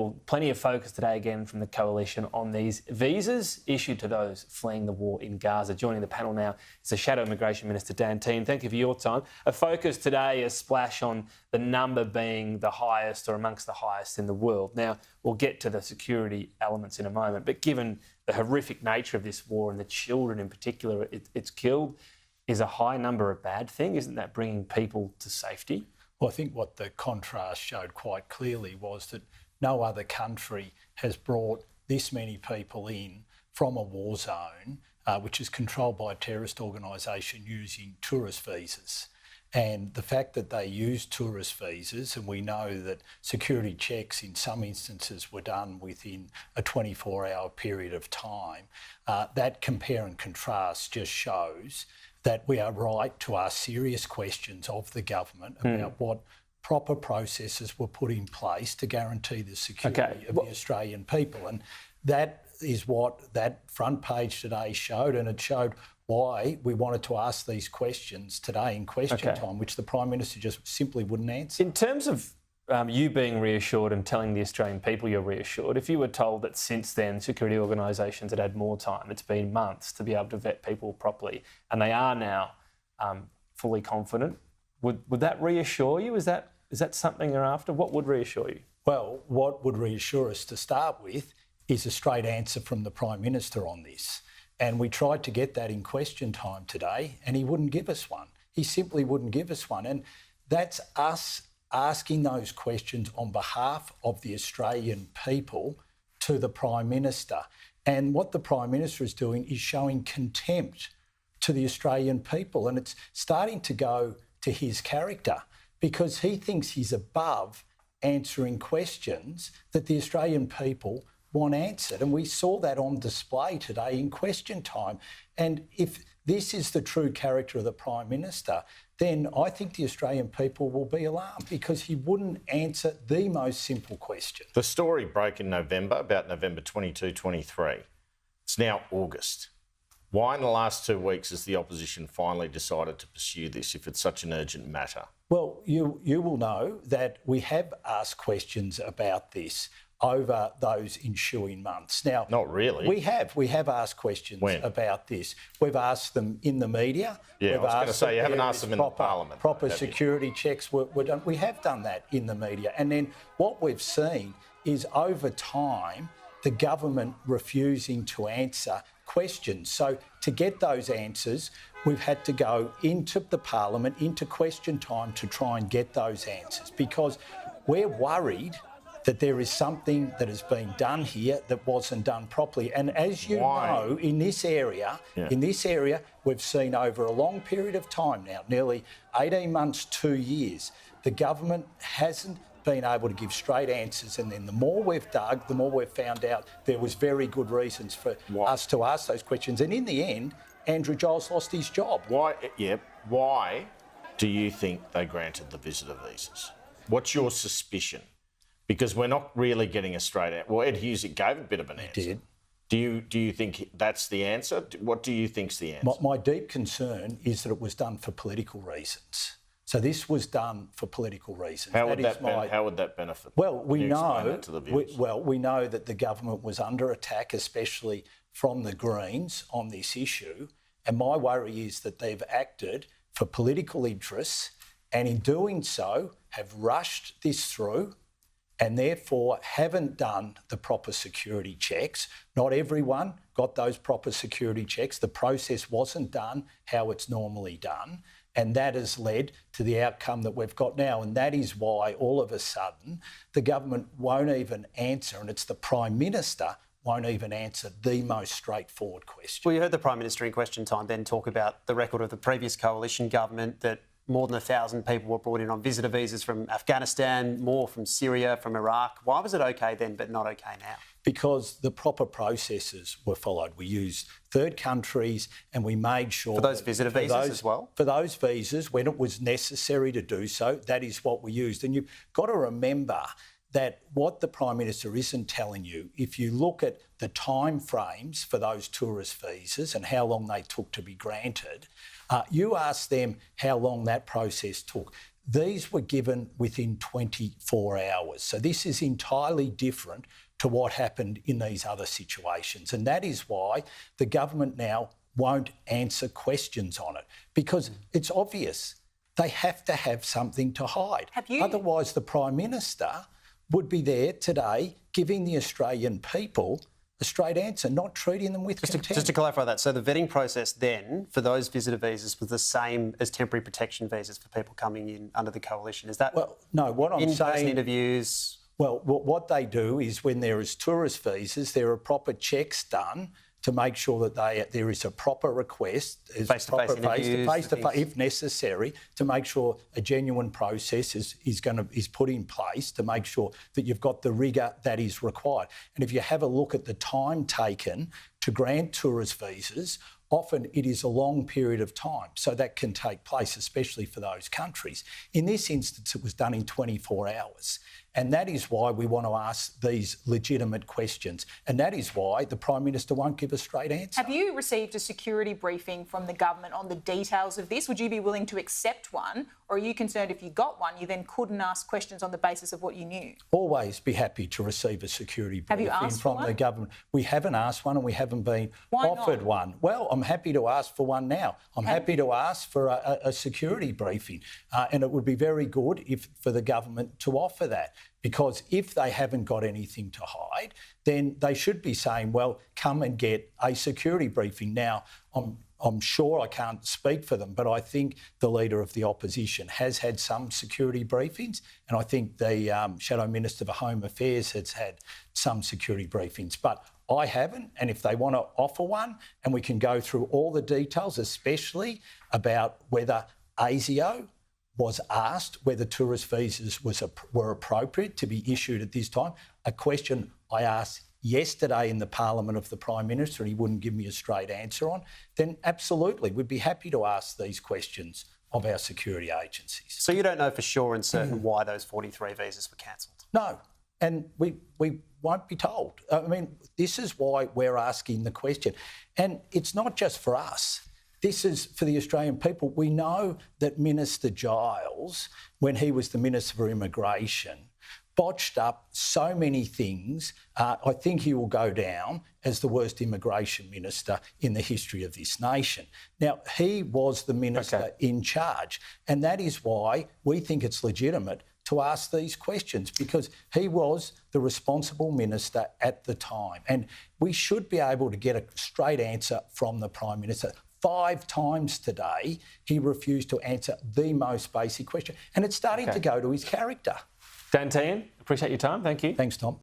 Well, plenty of focus today again from the Coalition on these visas issued to those fleeing the war in Gaza. Joining the panel now is the Shadow Immigration Minister, Tehan. Thank you for your time. A focus today, a splash on the number being the highest or amongst the highest in the world. Now, we'll get to the security elements in a moment, but given the horrific nature of this war and the children in particular it's killed, is a high number a bad thing? Isn't that bringing people to safety? Well, I think what the contrast showed quite clearly was that no other country has brought this many people in from a war zone, which is controlled by a terrorist organisation using tourist visas. And the fact that they use tourist visas, and we know that security checks in some instances were done within a 24-hour period of time, that compare and contrast just shows that we are right to ask serious questions of the government about what proper processes were put in place to guarantee the security of the Australian people. And that is what that front page today showed, and it showed why we wanted to ask these questions today in question time, which the Prime Minister just simply wouldn't answer. In terms of you being reassured and telling the Australian people you're reassured, if you were told that since then security organisations had more time, it's been months to be able to vet people properly, and they are now fully confident, would that reassure you? Is that something you're after? What would reassure you? Well, what would reassure us to start with is a straight answer from the Prime Minister on this. And we tried to get that in question time today, and he wouldn't give us one. He simply wouldn't give us one. And that's us asking those questions on behalf of the Australian people to the Prime Minister. And what the Prime Minister is doing is showing contempt to the Australian people. And it's starting to go to his character, because he thinks he's above answering questions that the Australian people want answered. And we saw that on display today in question time. And if this is the true character of the Prime Minister, then I think the Australian people will be alarmed, because he wouldn't answer the most simple question. The story broke in November, about November 22, 23. It's now August. Why in the last 2 weeks has the opposition finally decided to pursue this if it's such an urgent matter? Well, you will know that we have asked questions about this over those ensuing months. Now, not really. We have asked questions about this. We've asked them in the media. Yeah, I was going to say, you haven't asked them in the Parliament. Proper security checks were done. We have done that in the media. And then what we've seen is over time, the government refusing to answer questions. So to get those answers, we've had to go into the Parliament, into question time, to try and get those answers, because we're worried that there is something that has been done here that wasn't done properly. And as you know, in this area, we've seen over a long period of time now, nearly 18 months, 2 years, the government hasn't been able to give straight answers. And then the more we've dug, the more we've found out there was very good reasons for us to ask those questions. And in the end, Andrew Giles lost his job. Why do you think they granted the visitor visas? What's your suspicion? Because we're not really getting a straight answer. Well, Ed Hughes gave a bit of an answer. He did. Do you think that's the answer? What do you think's the answer? My deep concern is that it was done for political reasons. So this was done for political reasons. How would that benefit? Well, we know that the government was under attack, especially from the Greens, on this issue. And my worry is that they've acted for political interests, and in doing so have rushed this through, and therefore haven't done the proper security checks. Not everyone got those proper security checks. The process wasn't done how it's normally done, and that has led to the outcome that we've got now. And that is why all of a sudden the government won't even answer, and it's the Prime Minister won't even answer the most straightforward question. Well, you heard the Prime Minister in question time then talk about the record of the previous coalition government, that more than 1,000 people were brought in on visitor visas from Afghanistan, more from Syria, from Iraq. Why was it okay then but not okay now? Because the proper processes were followed. We used third countries and we made sure... For those visitor visas as well? For those visas, when it was necessary to do so, that is what we used. And you've got to remember that what the Prime Minister isn't telling you, if you look at the time frames for those tourist visas and how long they took to be granted, you ask them how long that process took. these were given within 24 hours. So this is entirely different to what happened in these other situations. And that is why the government now won't answer questions on it, because it's obvious they have to have something to hide. Otherwise, the Prime Minister would be there today giving the Australian people a straight answer, not treating them with contempt. Just to clarify that, so the vetting process then for those visitor visas was the same as temporary protection visas for people coming in under the coalition. Is that well? No, what I'm saying, in-person interviews? Well, what they do is when there is tourist visas, there are proper checks done to make sure that there is a proper request, face-to-face interviews, if necessary, to make sure a genuine process is put in place to make sure that you've got the rigour that is required. And if you have a look at the time taken to grant tourist visas, often it is a long period of time, so that can take place, especially for those countries. In this instance, it was done in 24 hours. And that is why we want to ask these legitimate questions. And that is why the Prime Minister won't give a straight answer. Have you received a security briefing from the government on the details of this? Would you be willing to accept one? Or are you concerned if you got one, you then couldn't ask questions on the basis of what you knew? Always be happy to receive a security briefing from the government. We haven't asked one and we haven't been offered one. Well, I'm happy to ask for one now. I'm happy to ask for a security briefing. And it would be very good for the government to offer that. Because if they haven't got anything to hide, then they should be saying, well, come and get a security briefing. Now, I'm sure I can't speak for them, but I think the Leader of the Opposition has had some security briefings, and I think the Shadow Minister for Home Affairs has had some security briefings. But I haven't, and if they want to offer one, and we can go through all the details, especially about whether ASIO was asked whether tourist visas were appropriate to be issued at this time, a question I asked yesterday in the Parliament of the Prime Minister and he wouldn't give me a straight answer on, then absolutely, we'd be happy to ask these questions of our security agencies. So you don't know for sure and certain why those 43 visas were cancelled? No, and we won't be told. I mean, this is why we're asking the question. And it's not just for us. This is for the Australian people. We know that Minister Giles, when he was the Minister for Immigration, botched up so many things. I think he will go down as the worst immigration minister in the history of this nation. Now, he was the minister in charge, and that is why we think it's legitimate to ask these questions, because he was the responsible minister at the time. And we should be able to get a straight answer from the Prime Minister. 5 times today, he refused to answer the most basic question. And it's starting to go to his character. Dan Tehan, appreciate your time. Thank you. Thanks, Tom.